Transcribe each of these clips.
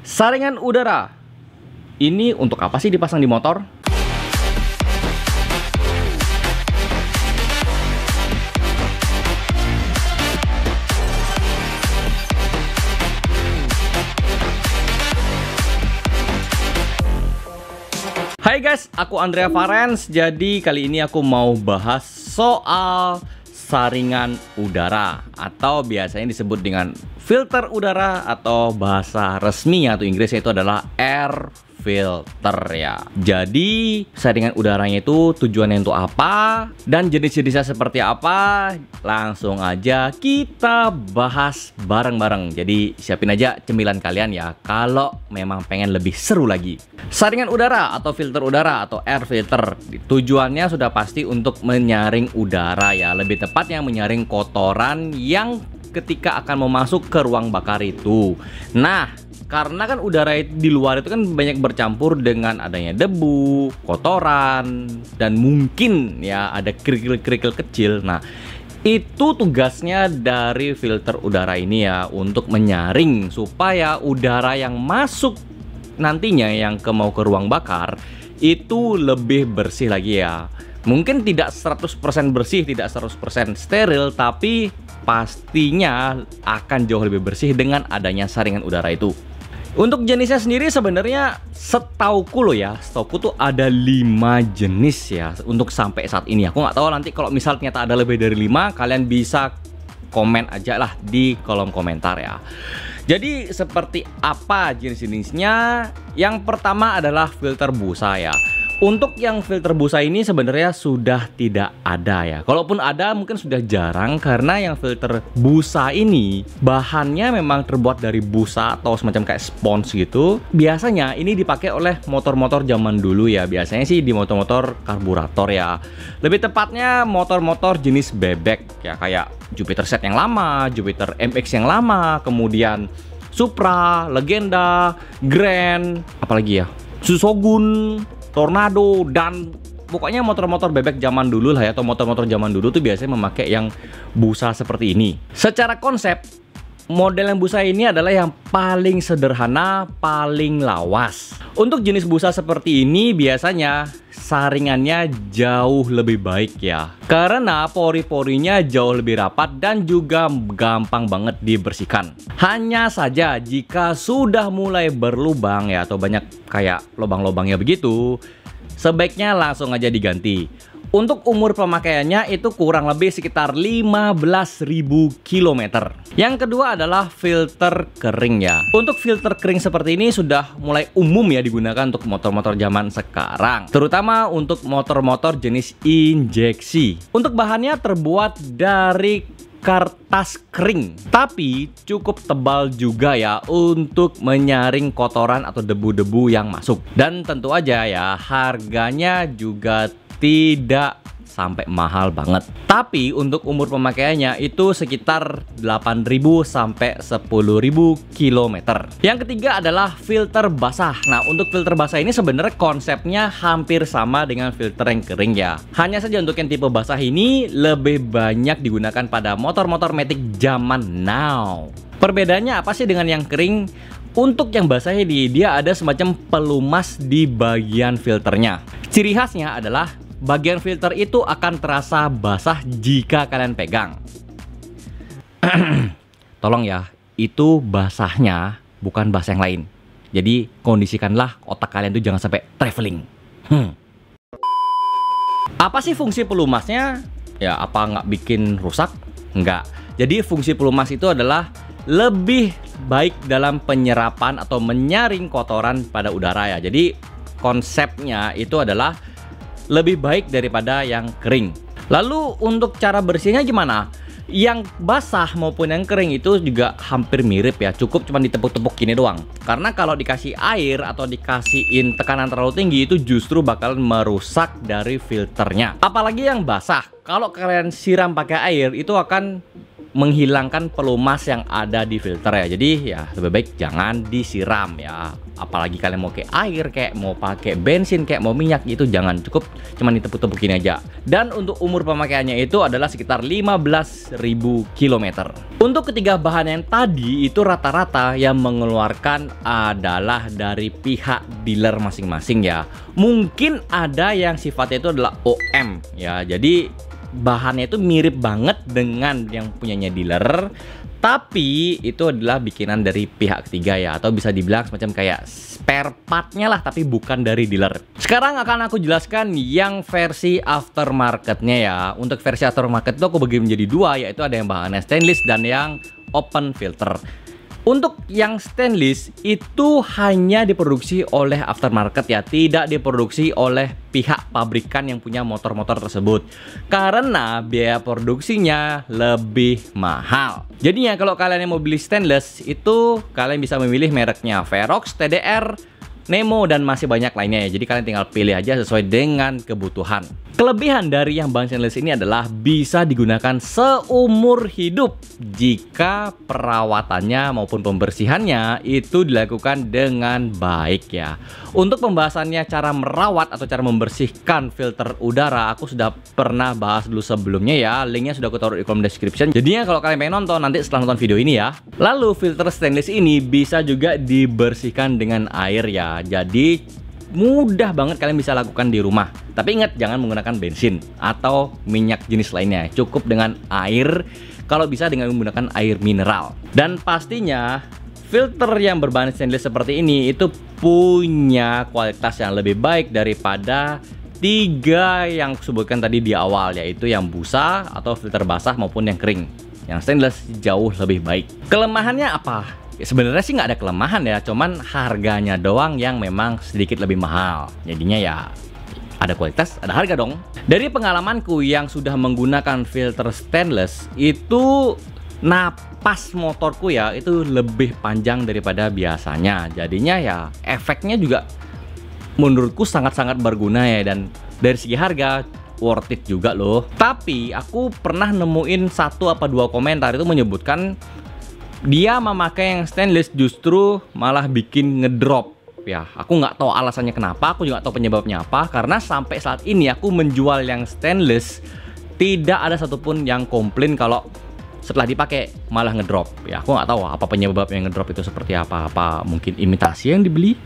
Saringan udara ini untuk apa sih dipasang di motor? Hai guys, aku Andrea Farens. Jadi kali ini aku mau bahas soal saringan udara atau biasanya disebut dengan filter udara atau bahasa resminya atau Inggrisnya itu adalah air filter ya. Jadi saringan udaranya itu tujuannya untuk apa dan jenis-jenisnya seperti apa, langsung aja kita bahas bareng-bareng. Jadi siapin aja cemilan kalian ya kalau memang pengen lebih seru lagi. Saringan udara atau filter udara atau air filter tujuannya sudah pasti untuk menyaring udara ya, lebih tepatnya menyaring kotoran yang ketika akan mau masuk ke ruang bakar itu. Nah, karena kan udara di luar itu kan banyak bercampur dengan adanya debu, kotoran, dan mungkin ya ada kerikil-kerikil kecil. Nah, itu tugasnya dari filter udara ini ya, untuk menyaring supaya udara yang masuk nantinya yang mau ke ruang bakar itu lebih bersih lagi ya. Mungkin tidak 100% bersih, tidak 100% steril, tapi pastinya akan jauh lebih bersih dengan adanya saringan udara itu. Untuk jenisnya sendiri sebenarnya setauku loh ya, setauku tuh ada 5 jenis ya untuk sampai saat ini. Aku nggak tahu nanti kalau misal ternyata ada lebih dari 5, kalian bisa komen aja lah di kolom komentar ya. Jadi seperti apa jenis-jenisnya? Yang pertama adalah filter busa ya. Untuk yang filter busa ini sebenarnya sudah tidak ada ya. Kalaupun ada mungkin sudah jarang karena yang filter busa ini bahannya memang terbuat dari busa atau semacam kayak spons gitu. Biasanya ini dipakai oleh motor-motor zaman dulu ya. Biasanya sih di motor-motor karburator ya. Lebih tepatnya motor-motor jenis bebek ya, kayak Jupiter Set yang lama, Jupiter MX yang lama, kemudian Supra, Legenda, Grand, apalagi ya, Shogun, Tornado, dan pokoknya motor-motor bebek zaman dulu lah ya, atau motor-motor zaman dulu tuh biasanya memakai yang busa seperti ini. Secara konsep, model yang busa ini adalah yang paling sederhana, paling lawas. Untuk jenis busa seperti ini biasanya saringannya jauh lebih baik ya, karena pori-porinya jauh lebih rapat dan juga gampang banget dibersihkan. Hanya saja jika sudah mulai berlubang ya, atau banyak kayak lubang-lubangnya begitu, sebaiknya langsung aja diganti. Untuk umur pemakaiannya itu kurang lebih sekitar 15.000 km. Yang kedua adalah filter kering ya. Untuk filter kering seperti ini sudah mulai umum ya digunakan untuk motor-motor zaman sekarang, terutama untuk motor-motor jenis injeksi. Untuk bahannya terbuat dari kertas kering, tapi cukup tebal juga ya untuk menyaring kotoran atau debu-debu yang masuk. Dan tentu aja ya, harganya juga tidak sampai mahal banget. Tapi untuk umur pemakaiannya itu sekitar 8.000 sampai 10.000 km. Yang ketiga adalah filter basah. Nah, untuk filter basah ini sebenarnya konsepnya hampir sama dengan filter yang kering ya. Hanya saja untuk yang tipe basah ini lebih banyak digunakan pada motor-motor matic zaman now. Perbedaannya apa sih dengan yang kering? Untuk yang basah ini dia ada semacam pelumas di bagian filternya. Ciri khasnya adalah bagian filter itu akan terasa basah jika kalian pegang. Tolong ya, itu basahnya bukan basah yang lain. Jadi kondisikanlah otak kalian tuh jangan sampai traveling. Apa sih fungsi pelumasnya? Ya, apa nggak bikin rusak? Nggak. Jadi fungsi pelumas itu adalah lebih baik dalam penyerapan atau menyaring kotoran pada udara ya. Jadi konsepnya itu adalah lebih baik daripada yang kering. Lalu untuk cara bersihnya gimana? Yang basah maupun yang kering itu juga hampir mirip ya, cukup cuma ditepuk-tepuk gini doang. Karena kalau dikasih air atau dikasihin tekanan terlalu tinggi itu justru bakalan merusak dari filternya. Apalagi yang basah, kalau kalian siram pakai air itu akan menghilangkan pelumas yang ada di filter ya. Jadi ya lebih baik jangan disiram ya. Apalagi kalian mau kayak air, kayak mau pakai bensin, kayak mau minyak, itu jangan, cukup cuman ditepuk-tepukin aja. Dan untuk umur pemakaiannya itu adalah sekitar 15.000 km. Untuk ketiga bahan yang tadi itu rata-rata yang mengeluarkan adalah dari pihak dealer masing-masing ya. Mungkin ada yang sifatnya itu adalah OM ya. Jadi bahannya itu mirip banget dengan yang punyanya dealer, tapi itu adalah bikinan dari pihak ketiga ya, atau bisa dibilang semacam kayak spare partnya lah, tapi bukan dari dealer. Sekarang akan aku jelaskan yang versi aftermarketnya ya. Untuk versi aftermarket itu aku bagi menjadi dua, yaitu ada yang bahannya stainless dan yang open filter. Untuk yang stainless itu hanya diproduksi oleh aftermarket ya, tidak diproduksi oleh pihak pabrikan yang punya motor-motor tersebut, karena biaya produksinya lebih mahal. Jadinya kalau kalian yang mau beli stainless itu kalian bisa memilih mereknya Verox, TDR, Nemo, dan masih banyak lainnya ya. Jadi kalian tinggal pilih aja sesuai dengan kebutuhan. Kelebihan dari yang bahan stainless ini adalah bisa digunakan seumur hidup jika perawatannya maupun pembersihannya itu dilakukan dengan baik ya. Untuk pembahasannya cara merawat atau cara membersihkan filter udara, aku sudah pernah bahas dulu sebelumnya ya. Linknya sudah aku taruh di kolom description. Jadinya kalau kalian pengen nonton nanti setelah nonton video ini ya. Lalu filter stainless ini bisa juga dibersihkan dengan air ya. Jadi mudah banget kalian bisa lakukan di rumah. Tapi ingat, jangan menggunakan bensin atau minyak jenis lainnya. Cukup dengan air, kalau bisa dengan menggunakan air mineral. Dan pastinya filter yang berbahan stainless seperti ini itu punya kualitas yang lebih baik daripada tiga yang aku sebutkan tadi di awal, yaitu yang busa atau filter basah maupun yang kering. Yang stainless jauh lebih baik. Kelemahannya apa? Sebenarnya sih nggak ada kelemahan ya, cuman harganya doang yang memang sedikit lebih mahal. Jadinya ya ada kualitas, ada harga dong. Dari pengalamanku yang sudah menggunakan filter stainless itu, napas motorku ya itu lebih panjang daripada biasanya. Jadinya ya efeknya juga menurutku sangat-sangat berguna ya, dan dari segi harga worth it juga loh. Tapi aku pernah nemuin satu apa dua komentar itu menyebutkan dia memakai yang stainless justru malah bikin ngedrop ya. Aku nggak tahu alasannya kenapa, aku juga tahu penyebabnya apa, karena sampai saat ini aku menjual yang stainless tidak ada satupun yang komplain kalau setelah dipakai malah ngedrop ya. Aku nggak tahu apa penyebab yang ngedrop itu seperti apa. Apa mungkin imitasi yang dibeli?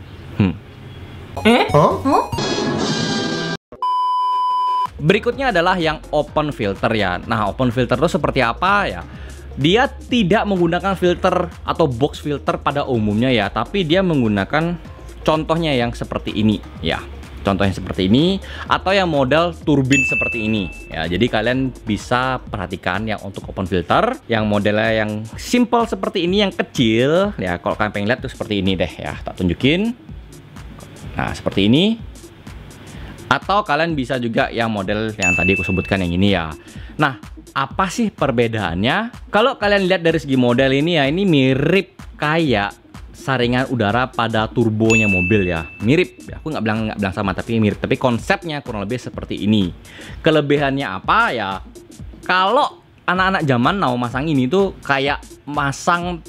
Berikutnya adalah yang open filter ya. Nah, open filter itu seperti apa ya? Dia tidak menggunakan filter atau box filter pada umumnya ya, tapi dia menggunakan contohnya yang seperti ini ya. Contohnya seperti ini, atau yang model turbin seperti ini ya. Jadi kalian bisa perhatikan yang untuk open filter, yang modelnya yang simple seperti ini, yang kecil ya. Kalau kalian pengen lihat tuh seperti ini deh ya, tak tunjukin. Nah, seperti ini. Atau kalian bisa juga yang model yang tadi aku sebutkan yang ini ya. Nah, apa sih perbedaannya? Kalau kalian lihat dari segi model ini ya, ini mirip kayak saringan udara pada turbonya mobil ya. Mirip, aku nggak bilang sama, tapi mirip. Tapi konsepnya kurang lebih seperti ini. Kelebihannya apa ya? Kalau anak-anak zaman now masang ini tuh kayak masang,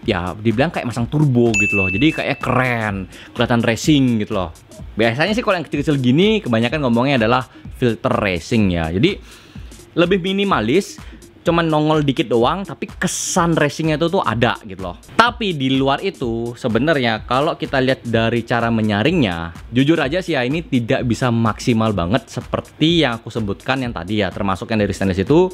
ya dibilang kayak masang turbo gitu loh. Jadi kayak keren, kelihatan racing gitu loh. Biasanya sih kalau yang kecil-kecil gini kebanyakan ngomongnya adalah filter racing ya. Jadi lebih minimalis, cuman nongol dikit doang, tapi kesan racingnya itu tuh ada gitu loh. Tapi di luar itu sebenarnya kalau kita lihat dari cara menyaringnya, jujur aja sih ya, ini tidak bisa maksimal banget seperti yang aku sebutkan yang tadi ya, termasuk yang dari stainless itu.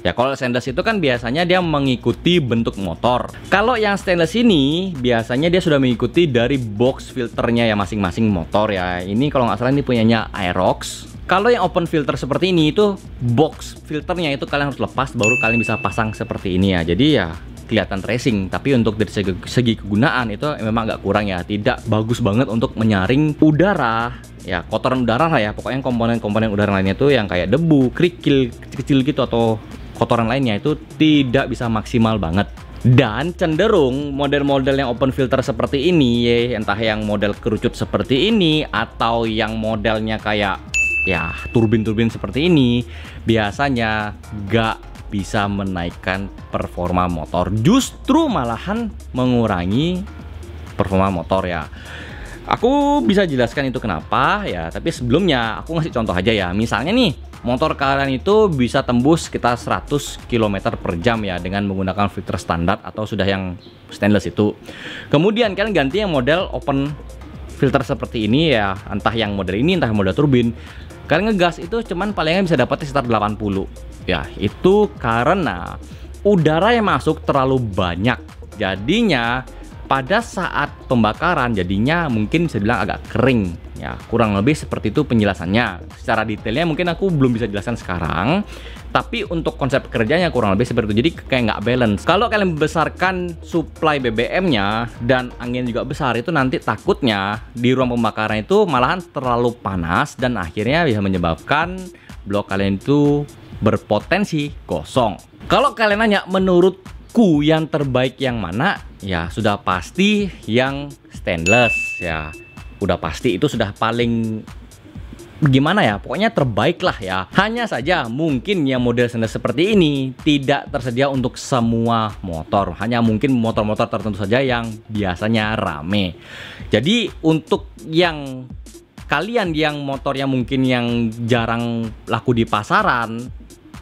Ya kalau stainless itu kan biasanya dia mengikuti bentuk motor. Kalau yang stainless ini biasanya dia sudah mengikuti dari box filternya ya masing-masing motor ya. Ini kalau nggak salah ini punyanya Aerox. Kalau yang open filter seperti ini itu box filternya itu kalian harus lepas baru kalian bisa pasang seperti ini ya. Jadi ya kelihatan racing, tapi untuk dari segi kegunaan itu memang agak kurang ya. Tidak bagus banget untuk menyaring udara ya, kotoran udara lah ya. Pokoknya komponen-komponen udara lainnya itu yang kayak debu, kerikil kecil-kecil gitu atau kotoran lainnya itu tidak bisa maksimal banget. Dan cenderung model-model yang open filter seperti ini ya, entah yang model kerucut seperti ini atau yang modelnya kayak ya turbin-turbin seperti ini, biasanya gak bisa menaikkan performa motor, justru malahan mengurangi performa motor ya. Aku bisa jelaskan itu kenapa ya, tapi sebelumnya aku ngasih contoh aja ya. Misalnya nih, motor kalian itu bisa tembus sekitar 100 km per jam ya dengan menggunakan filter standar atau sudah yang stainless itu. Kemudian kalian ganti yang model open filter seperti ini ya, entah yang model ini entah model turbin. Kalian ngegas itu cuman palingnya bisa dapat sekitar 80. Ya, itu karena udara yang masuk terlalu banyak. Jadinya pada saat pembakaran jadinya mungkin bisa bilang agak kering ya, kurang lebih seperti itu penjelasannya. Secara detailnya mungkin aku belum bisa jelaskan sekarang, tapi untuk konsep kerjanya kurang lebih seperti itu. Jadi kayak nggak balance. Kalau kalian membesarkan suplai BBM-nya dan angin juga besar, itu nanti takutnya di ruang pembakaran itu malahan terlalu panas dan akhirnya bisa menyebabkan blok kalian itu berpotensi gosong. Kalau kalian nanya menurutku yang terbaik yang mana, ya sudah pasti yang stainless ya. Udah pasti itu sudah paling gimana ya, pokoknya terbaik lah ya. Hanya saja mungkin yang model stainless seperti ini tidak tersedia untuk semua motor, hanya mungkin motor-motor tertentu saja yang biasanya rame. Jadi untuk yang kalian yang motornya mungkin yang jarang laku di pasaran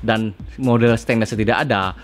dan model stainless tidak ada,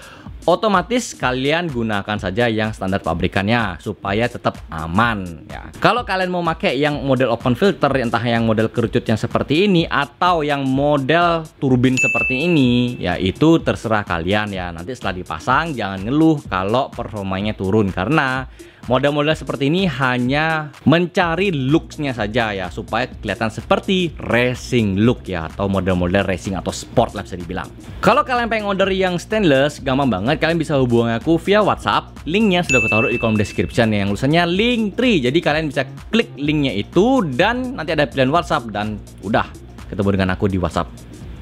otomatis kalian gunakan saja yang standar pabrikannya supaya tetap aman ya. Kalau kalian mau pakai yang model open filter, entah yang model kerucut yang seperti ini atau yang model turbin seperti ini, ya itu terserah kalian ya. Nanti setelah dipasang jangan ngeluh kalau performanya turun, karena model-model seperti ini hanya mencari looks-nya saja ya, supaya kelihatan seperti racing look ya, atau model-model racing atau sport lah bisa dibilang. Kalau kalian pengen order yang stainless, gampang banget, kalian bisa hubungi aku via WhatsApp. Linknya sudah aku taruh di kolom description yang tulisannya Linktree. Jadi kalian bisa klik linknya itu dan nanti ada pilihan WhatsApp dan udah ketemu dengan aku di WhatsApp.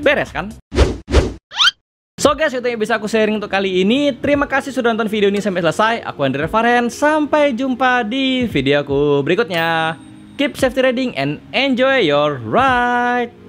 Beres kan? So guys, itu yang bisa aku sharing untuk kali ini. Terima kasih sudah nonton video ini sampai selesai. Aku Andrea Faren. Sampai jumpa di video aku berikutnya. Keep safety riding and enjoy your ride.